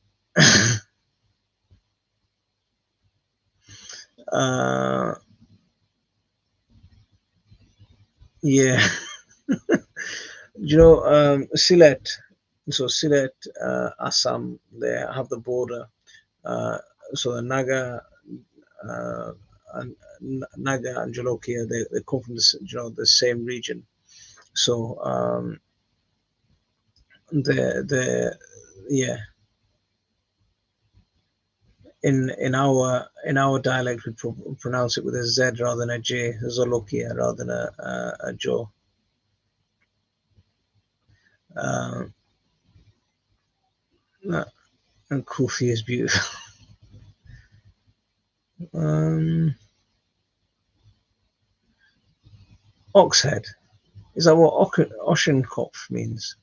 uh, yeah. You know, Sylhet. So Sylhet, Assam, they have the border. Uh, so the uh, and Naga and Jolokia, they come from the same region. So the yeah, in our dialect we pronounce it with a Z rather than a J, Zolokia rather than a Jo. Uh, and Kufi is beautiful. um, Oxhead. Is that what Oschenkopf means?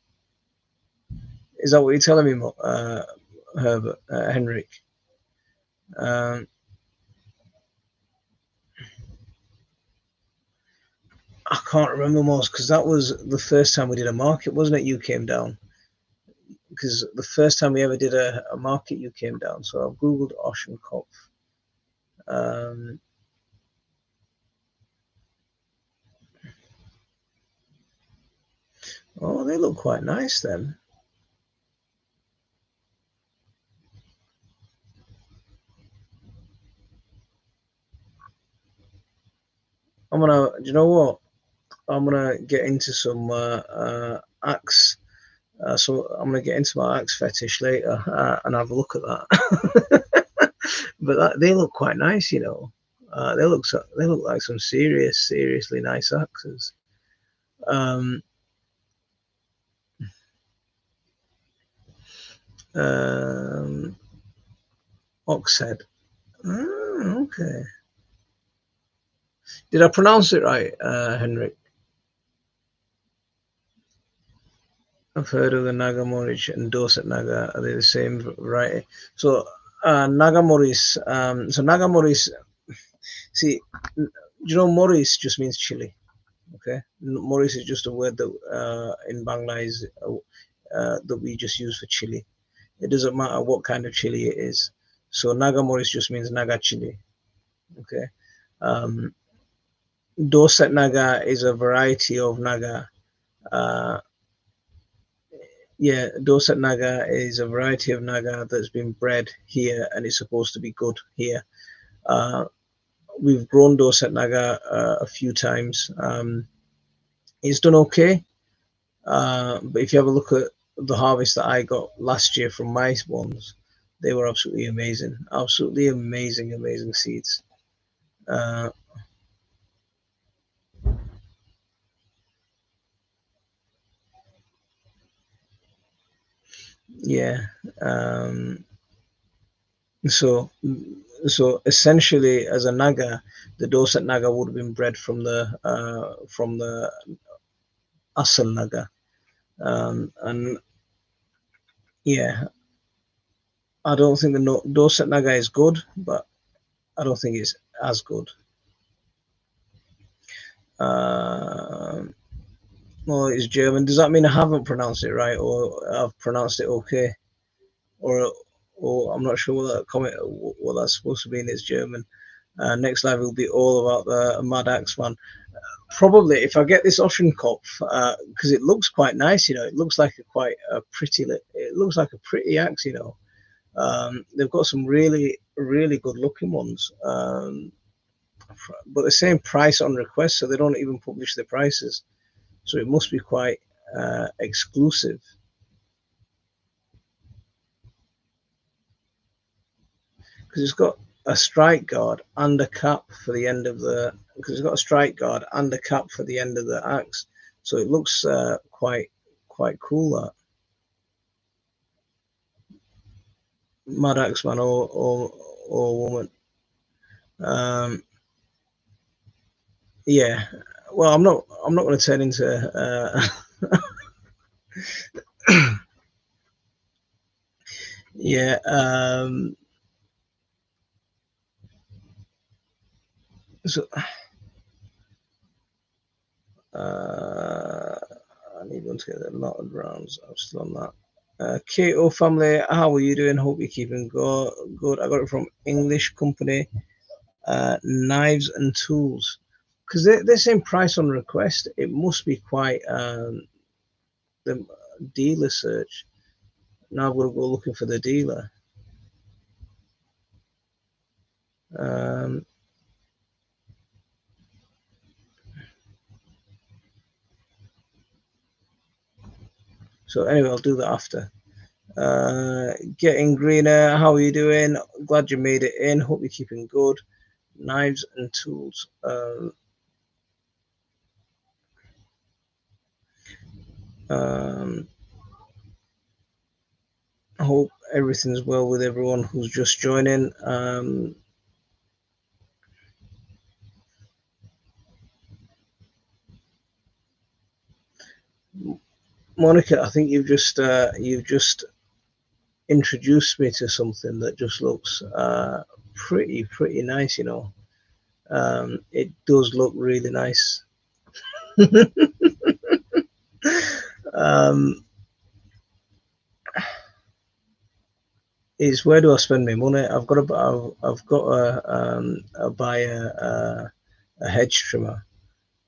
Is that what you're telling me, Herbert, Henrik? Um, I can't remember most because that was the first time we did a market, wasn't it? You came down because the first time we ever did a market, you came down. So I've googled Oschenkopf. Um, oh, they look quite nice then. Do you know what? I'm gonna get into some axe. So I'm gonna get into my axe fetish later and have a look at that. But they look quite nice, you know. They look like some seriously nice axes. Um, um, Oxhead. Okay. Did I pronounce it right, Henrik? I've heard of the Nagamorich and Dorset Naga. Are they the same variety? So Nagamoris. So Nagamoris. See, you know, Moris just means chili. Okay, Moris is just a word that in Bangla is that we just use for chili. It doesn't matter what kind of chili it is. So Naga Moris just means Naga chili. Okay. Um, Dorset Naga is a variety of Naga. Uh, Yeah, Dorset Naga is a variety of Naga that's been bred here and is supposed to be good here. Uh, we've grown Dorset Naga a few times. It's done okay, but if you have a look at the harvest that I got last year from my ones, they were absolutely amazing. Absolutely amazing, amazing seeds. Uh, yeah. Um, so so essentially, as a Naga, the Dorset Naga would have been bred from the Asal Naga. And yeah, I don't think the Dorset Naga is good, but I don't think it's as good. Um, well, it's German. Does that mean I haven't pronounced it right, or I've pronounced it okay, or or I'm not sure what that comment what that's supposed to mean. It's German. Next live will be all about the Mad Axeman. Probably if I get this Oschenkopf, because it looks quite nice. It looks like a pretty. It looks like a pretty axe. They've got some really, really good looking ones, but the same price on request, so they don't even publish the prices. So it must be quite exclusive because it's got a strike guard and a cap for the end of the. Because it's got a strike guard and a cap for the end of the axe, so it looks quite cool. That Mad Axeman or woman. Um, yeah. Well, I'm not going to turn into. Yeah. So I need one to get a lot of rounds. I'm still on that. KO family, how are you doing? Hope you're keeping good. I got it from English company, knives and tools. Because they're saying price on request. It must be quite the dealer search. Now I'm going to go looking for the dealer. Um, so anyway, I'll do that after. Getting greener. How are you doing? Glad you made it in. Hope you're keeping good. Knives and tools. Um, I hope everything's well with everyone who's just joining. Monica, I think you've just introduced me to something that just looks pretty nice. It does look really nice. um, is where do I spend my money? I've got to buy a hedge trimmer,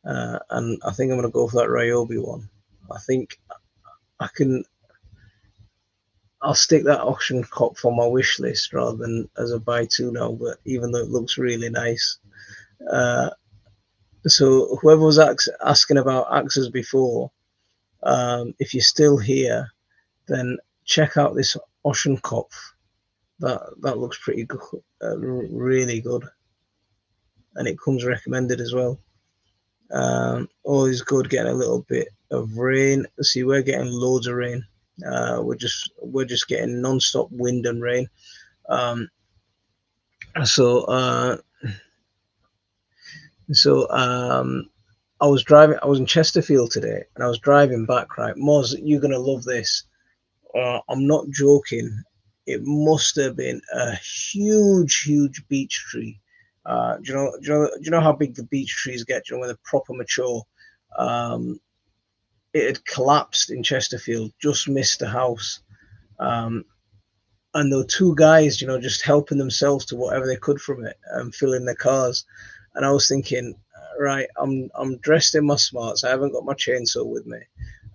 and I think I'm going to go for that Ryobi one. I think I can. I'll stick that auction cop on my wish list rather than as a buy two now. But even though it looks really nice, uh, so whoever was asking about axes before, if you're still here, then check out this Oschenkopf. That looks pretty good, really good, and it comes recommended as well. Always good getting a little bit of rain. See, we're getting loads of rain. We're just getting non-stop wind and rain. Um, so uh, so I was driving. I was in Chesterfield today, and I was driving back. Right, Moz, you're gonna love this. I'm not joking. It must have been a huge, huge beech tree. Do you know how big the beech trees get? Do you know when they're proper mature? Um, it had collapsed in Chesterfield, just missed the house. Um, and there were two guys, just helping themselves to whatever they could from it and filling their cars. And I was thinking, right, I'm dressed in my smarts. I haven't got my chainsaw with me.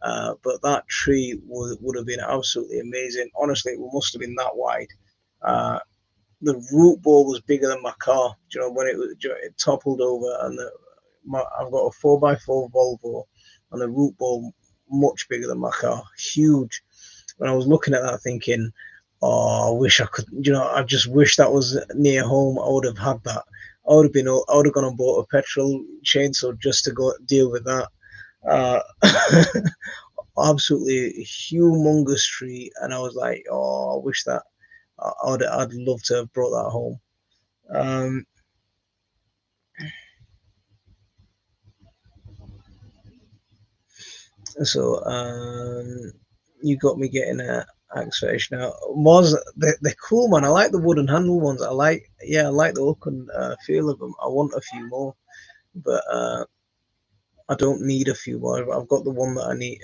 But that tree would have been absolutely amazing. Honestly, it must have been that wide. The root ball was bigger than my car. When it toppled over, and I've got a 4x4 Volvo, and the root ball much bigger than my car, huge. When I was looking at that, thinking, "Oh, I wish I could." I just wish that was near home. I would have had that. I would have gone and bought a petrol chainsaw just to go deal with that. Uh, Absolutely humongous tree, and I was like, "Oh, I wish that I'd love to have brought that home." Um, so you got me getting a axe fetish now. Moz, they're cool, man. I like the wooden handle ones. I like the look and feel of them. I want a few more, but I don't need a few more. I've got the one that I need.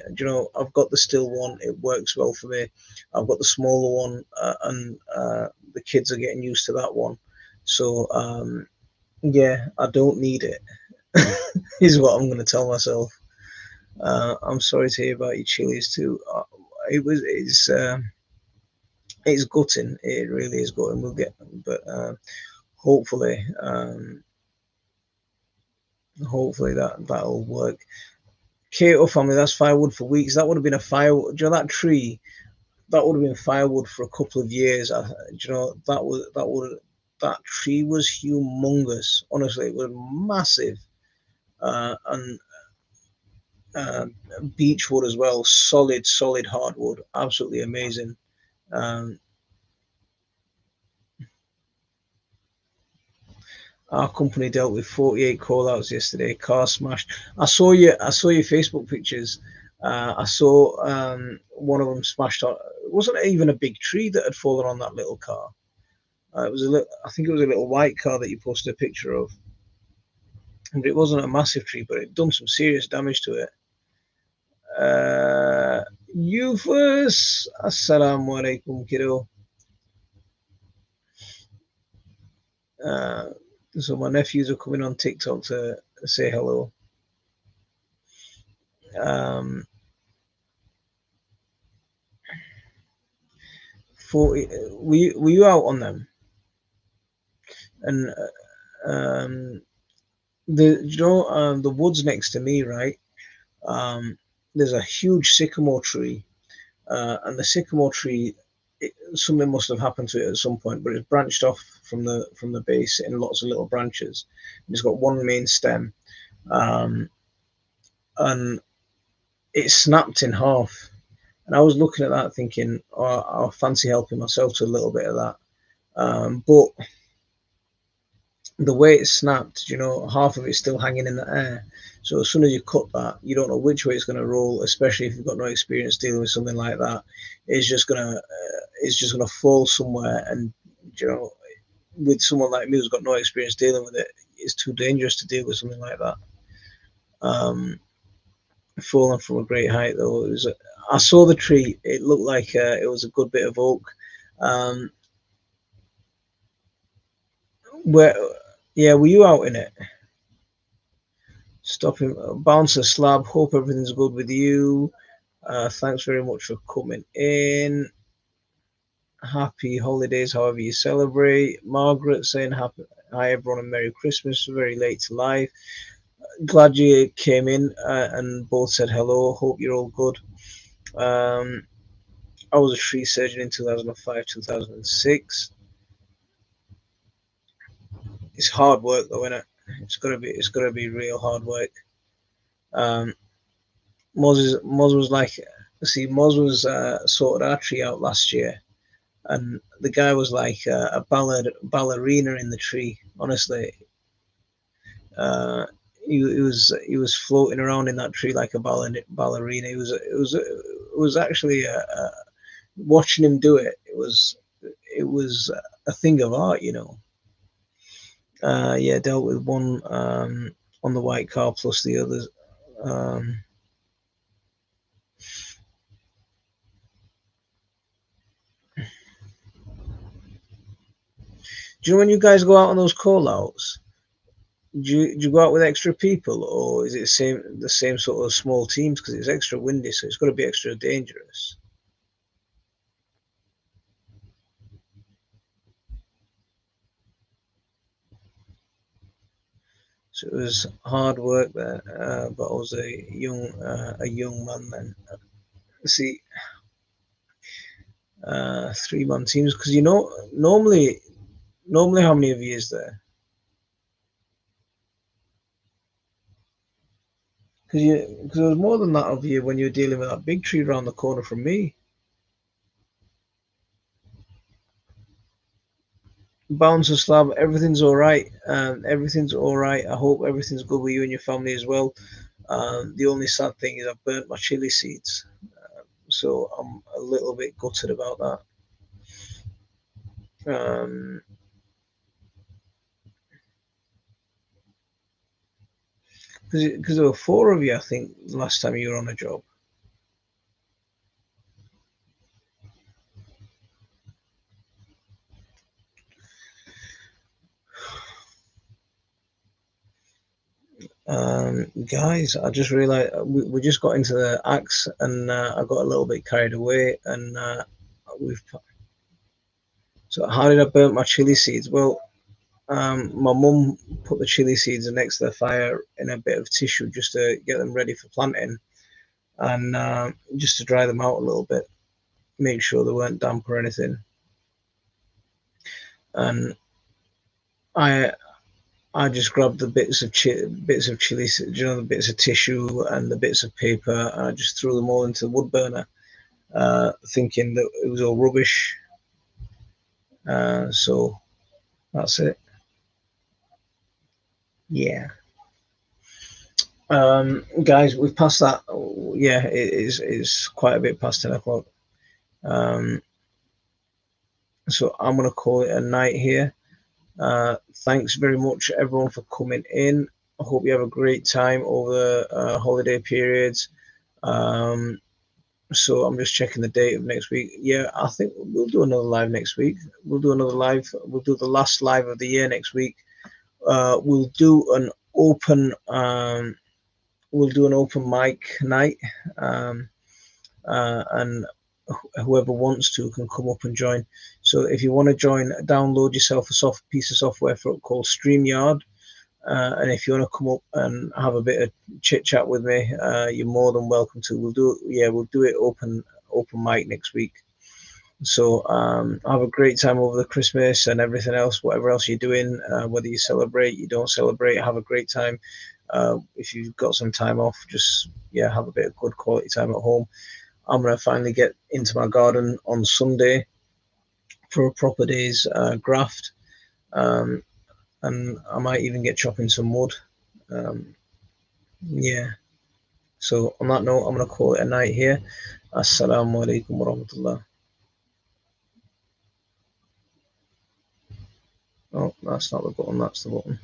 I've got the still one. It works well for me. I've got the smaller one, and the kids are getting used to that one. So yeah, I don't need it. Is what I'm going to tell myself. I'm sorry to hear about your chilies too. It's gutting. It really is gutting. We'll get, but hopefully, hopefully that'll work. Kato family, that's firewood for weeks. That would have been a firewood. That tree? That would have been firewood for a couple of years. That tree was humongous. Honestly, it was massive. And uh, beech wood as well, solid hardwood, absolutely amazing. Um, our company dealt with 48 call outs yesterday, car smashed. I saw your Facebook pictures. I saw one of them smashed on. It wasn't even a big tree that had fallen on that little car. It was a little, I think it was a little white car that you posted a picture of, but it wasn't a massive tree, but it done some serious damage to it. Euphus, assalamu alaikum, kiddo. Uh, so my nephews are coming on TikTok to say hello. 40. Were you out on them? And um, the woods next to me, right? There's a huge sycamore tree, and the sycamore tree, something must have happened to it at some point, but it's branched off from the base in lots of little branches. It's got one main stem, um, and it snapped in half. And I was looking at that thinking, oh, I'll fancy helping myself to a little bit of that. But the way it snapped, half of it's still hanging in the air. So as soon as you cut that, you don't know which way it's going to roll, especially if you've got no experience dealing with something like that. It's just gonna fall somewhere, and you know, with someone like me who's got no experience dealing with it, it's too dangerous to deal with something like that. Um, Falling from a great height though, I saw the tree. It looked like it was a good bit of oak. Um, where, yeah, were you out in it? Stopping, bouncer slab. Hope everything's good with you. Thanks very much for coming in. Happy holidays, however you celebrate. Margaret saying happy, hi everyone and Merry Christmas. Very late to live. Glad you came in and both said hello. Hope you're all good. Um, I was a tree surgeon in 2005, 2006. It's hard work though, isn't it? It's gotta be real hard work. Um, Moz was like, see, Moz was sorted our tree out last year, and the guy was like a ballerina in the tree. Honestly, he was floating around in that tree like a ballerina. It was actually watching him do it. It was a thing of art. Yeah, dealt with one on the white car plus the others. Um, do you know when you guys go out on those call outs? do you go out with extra people, or is it the same sort of small teams because it's extra windy, so it's got to be extra dangerous? So it was hard work there, but I was a young man then. See, 3-man teams because normally how many of you is there? Because there was more than that of you when you were dealing with that big tree around the corner from me. Bouncer slab, everything's all right. Everything's all right. I hope everything's good with you and your family as well. The only sad thing is I've burnt my chili seeds, so I'm a little bit gutted about that. Because there were 4 of you, I think, last time you were on a job. Guys, I just realized we just got into the axe, and I got a little bit carried away, and we've. So how did I burn my chili seeds? Well, my mum put the chili seeds next to the fire in a bit of tissue just to get them ready for planting, and just to dry them out a little bit, make sure they weren't damp or anything. And I I just grabbed the bits of chili, the bits of tissue and the bits of paper, and I just threw them all into the wood burner, thinking that it was all rubbish. So that's it. Yeah. Guys, we've passed that. Yeah, it's quite a bit past 10 o'clock. So I'm gonna call it a night here. Thanks very much, everyone, for coming in. I hope you have a great time over the holiday periods. So I'm just checking the date of next week. Yeah, I think we'll do another live next week. We'll do another live. We'll do the last live of the year next week. We'll do an open. We'll do an open mic night, and whoever wants to can come up and join. So if you want to join, download yourself a piece of software called StreamYard. And if you want to come up and have a bit of chit chat with me, you're more than welcome to. We'll do it open mic next week. So have a great time over the Christmas and everything else, whatever else you're doing, whether you celebrate, you don't celebrate, have a great time. If you've got some time off, just have a bit of good quality time at home. I'm gonna finally get into my garden on Sunday for a proper day's graft. And I might even get chopping some wood. Yeah. So on that note, I'm going to call it a night here. Assalamu alaikum wa rahmatullah. Oh, that's not the button, that's the button.